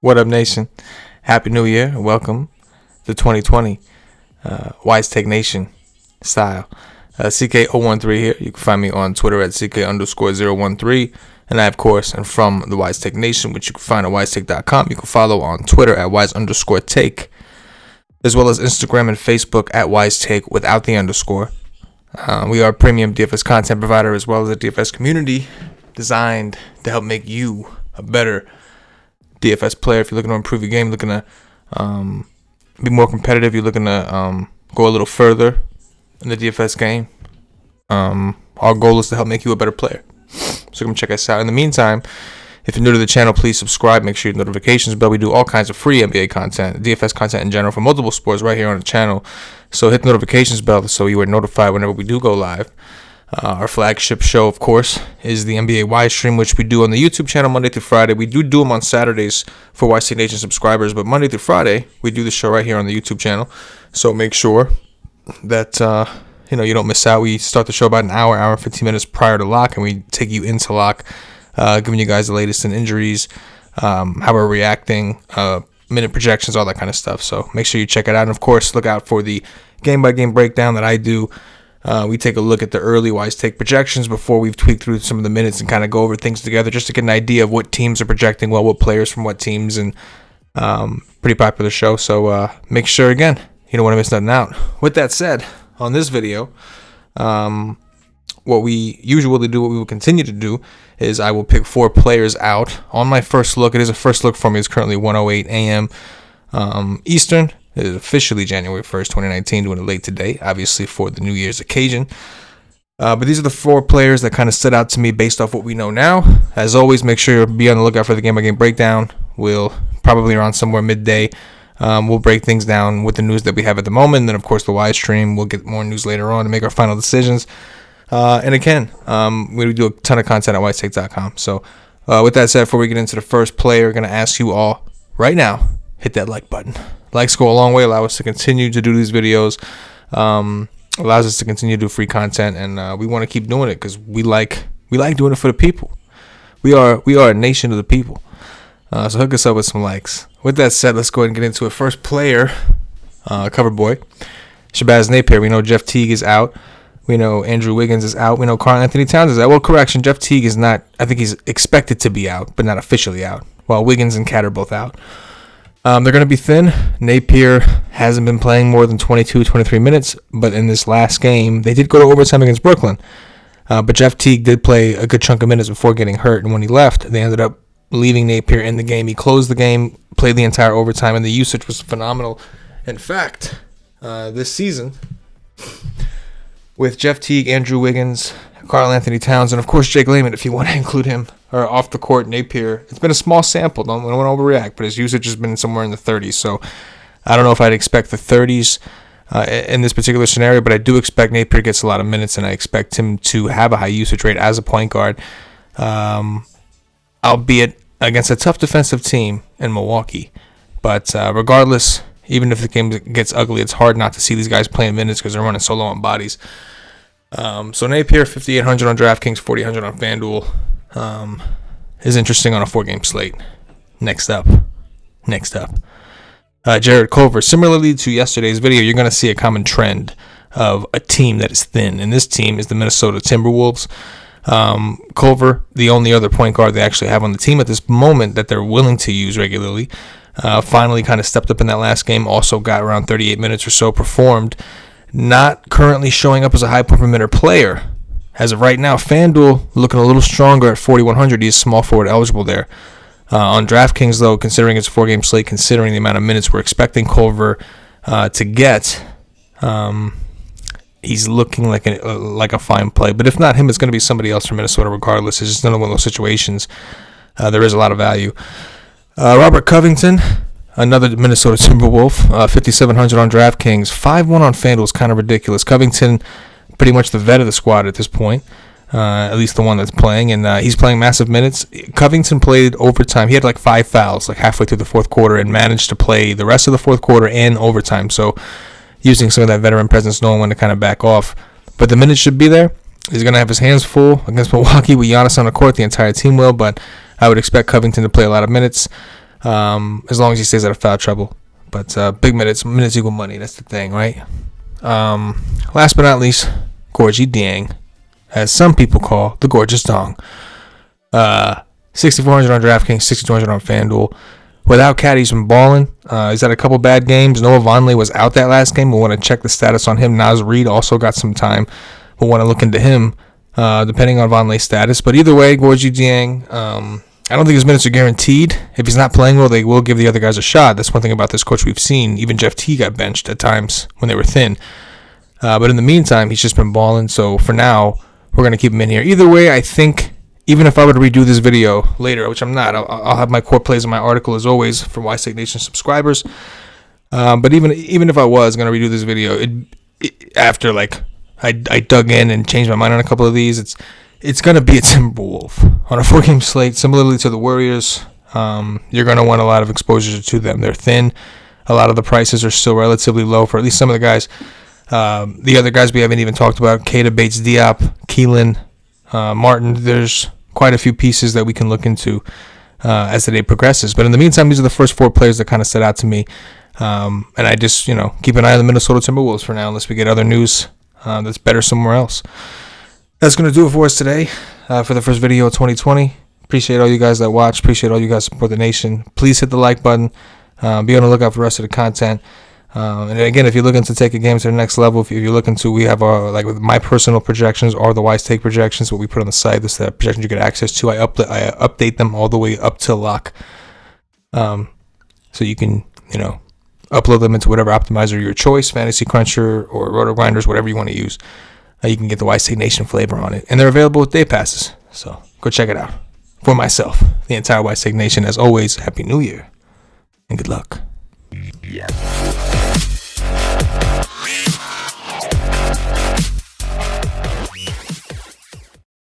What up, nation? Happy New Year and welcome to 2020 WiseTake Nation style. CK013 here. You can find me on Twitter at CK_013. And I, of course, am from the WiseTake Nation, which you can find at wisetake.com. You can follow on Twitter at wise_take, as well as Instagram and Facebook at WiseTake without the underscore. We are a premium DFS content provider as well as a DFS community designed to help make you a better DFS player. If you're looking to improve your game, looking to be more competitive, you're looking to go a little further in the DFS game, our goal is to help make you a better player. So come check us out. In the meantime, if you're new to the channel, please subscribe. Make sure your notifications bell. We do all kinds of free NBA content, DFS content in general for multiple sports right here on the channel. So hit the notifications bell so you are notified whenever we do go live. Our flagship show, of course, is the NBA Wise Stream, which we do on the YouTube channel Monday through Friday. We do them on Saturdays for WiseTake Nation subscribers, but Monday through Friday, we do the show right here on the YouTube channel. So make sure that you don't miss out. We start the show about an hour and 15 minutes prior to lock, and we take you into lock, giving you guys the latest in injuries, how we're reacting, minute projections, all that kind of stuff. So make sure you check it out. And, of course, look out for the game-by-game breakdown that I do. We take a look at the early WiseTake projections before we've tweaked through some of the minutes and kind of go over things together just to get an idea of what teams are projecting well, what players from what teams, and pretty popular show. So make sure, again, you don't want to miss nothing out. With that said, on this video, what we usually do, what we will continue to do, is I will pick 4 players out. On my first look, it is a first look for me. It's currently 1:08 a.m. Eastern. It is officially January 1st, 2019, doing it late today, obviously for the New Year's occasion. But these are the 4 players that kind of stood out to me based off what we know now. As always, make sure you be on the lookout for the game-by-game breakdown. We'll probably around somewhere midday. We'll break things down with the news that we have at the moment. And then, of course, the Wise Stream. We'll get more news later on to make our final decisions. And again, we do a ton of content at wisetake.com. So with that said, before we get into the first player, I'm going to ask you all right now, hit that like button. Likes go a long way, allow us to continue to do these videos, allows us to continue to do free content, and we want to keep doing it because we like doing it for the people. We are a nation of the people. So hook us up with some likes. With that said, let's go ahead and get into it. First player, cover boy, SHABAZZ Napier. We know Jeff Teague is out. We know Andrew Wiggins is out. We know Karl-Anthony Towns is out. Well, correction, Jeff Teague is not. I think he's expected to be out, but not officially out. While Wiggins and Cat are both out. They're going to be thin. Napier hasn't been playing more than 22, 23 minutes, but in this last game, they did go to overtime against Brooklyn. But Jeff Teague did play a good chunk of minutes before getting hurt, and when he left, they ended up leaving Napier in the game. He closed the game, played the entire overtime, and the usage was phenomenal. In fact, this season, with Jeff Teague, Andrew Wiggins, Karl-Anthony Towns, and of course Jake Layman, if you want to include him, or off the court, Napier. It's been a small sample. Don't want to overreact, but his usage has been somewhere in the 30s. So I don't know if I'd expect the 30s in this particular scenario, but I do expect Napier gets a lot of minutes, and I expect him to have a high usage rate as a point guard, albeit against a tough defensive team in Milwaukee. But regardless, even if the game gets ugly, it's hard not to see these guys playing minutes because they're running so low on bodies. So Napier, 5,800 on DraftKings, 4,800 on FanDuel. Is interesting on a 4-game slate. Next up, JARRETT CULVER. Similarly to yesterday's video, you're going to see a common trend of a team that is thin, and this team is the Minnesota Timberwolves. CULVER, the only other point guard they actually have on the team at this moment that they're willing to use regularly, finally kind of stepped up in that last game. Also got around 38 minutes or so, performed. Not currently showing up as a high per minute player. As of right now, FanDuel looking a little stronger at 4,100. He's small forward eligible there. On DraftKings, though, considering it's a 4-game slate, considering the amount of minutes we're expecting CULVER to get, he's looking like a fine play. But if not him, it's going to be somebody else from Minnesota regardless. It's just another one of those situations. There is a lot of value. Robert Covington, another Minnesota Timberwolf, 5,700 on DraftKings. 5-1 on FanDuel is kind of ridiculous. Covington, pretty much the vet of the squad at this point, at least the one that's playing, and he's playing massive minutes. Covington played overtime. He had like 5 fouls like halfway through the fourth quarter and managed to play the rest of the fourth quarter and overtime. So using some of that veteran presence, knowing when to kind of back off. But the minutes should be there. He's going to have his hands full against Milwaukee with Giannis on the court. The entire team will, but I would expect Covington to play a lot of minutes. as long as he stays out of foul trouble. But big minutes equal money. That's the thing, right? Last but not least, Gorgui DIENG, as some people call the gorgeous dong. 6,400 on DraftKings, 6,200 on FanDuel. Without Cat, he's been balling. He's had a couple bad games. Noah Vonleh was out that last game. We'll want to check the status on him. Naz Reid also got some time. We'll want to look into him, depending on Vonleh's status. But either way, Gorgui DIENG, I don't think his minutes are guaranteed. If he's not playing well, they will give the other guys a shot. That's one thing about this coach we've seen. Even Jeff T got benched at times when they were thin. But in the meantime, he's just been balling. So for now, we're going to keep him in here. Either way, I think even if I were to redo this video later, which I'm not, I'll have my core plays in my article as always for WiseTake Nation subscribers. But even if I was going to redo this video, after like I dug in and changed my mind on a couple of these, it's going to be a Timberwolf on a 4-game slate, similarly to the Warriors. You're going to want a lot of exposure to them. They're thin. A lot of the prices are still relatively low for at least some of the guys. The other guys we haven't even talked about, Keita Bates-Diop, Keelan, Martin. There's quite a few pieces that we can look into as the day progresses. But in the meantime, these are the first 4 players that kind of stood out to me. And I just, keep an eye on the Minnesota Timberwolves for now, unless we get other news that's better somewhere else. That's going to do it for us today for the first video of 2020. Appreciate all you guys that watch. Appreciate all you guys support the nation. Please hit the like button. Be on the lookout for the rest of the content. And again, if you're looking to take a game to the next level, if you're looking to, we have our, like with my personal projections or the WiseTake projections, what we put on the site. This is the projections you get access to. I update them all the way up to lock. So you can, upload them into whatever optimizer of your choice, Fantasy Cruncher or Roto Grinders, whatever you want to use. You can get the WiseTake Nation flavor on it. And they're available with day passes. So go check it out. For myself, the entire WiseTake Nation, as always, Happy New Year and good luck. Yes.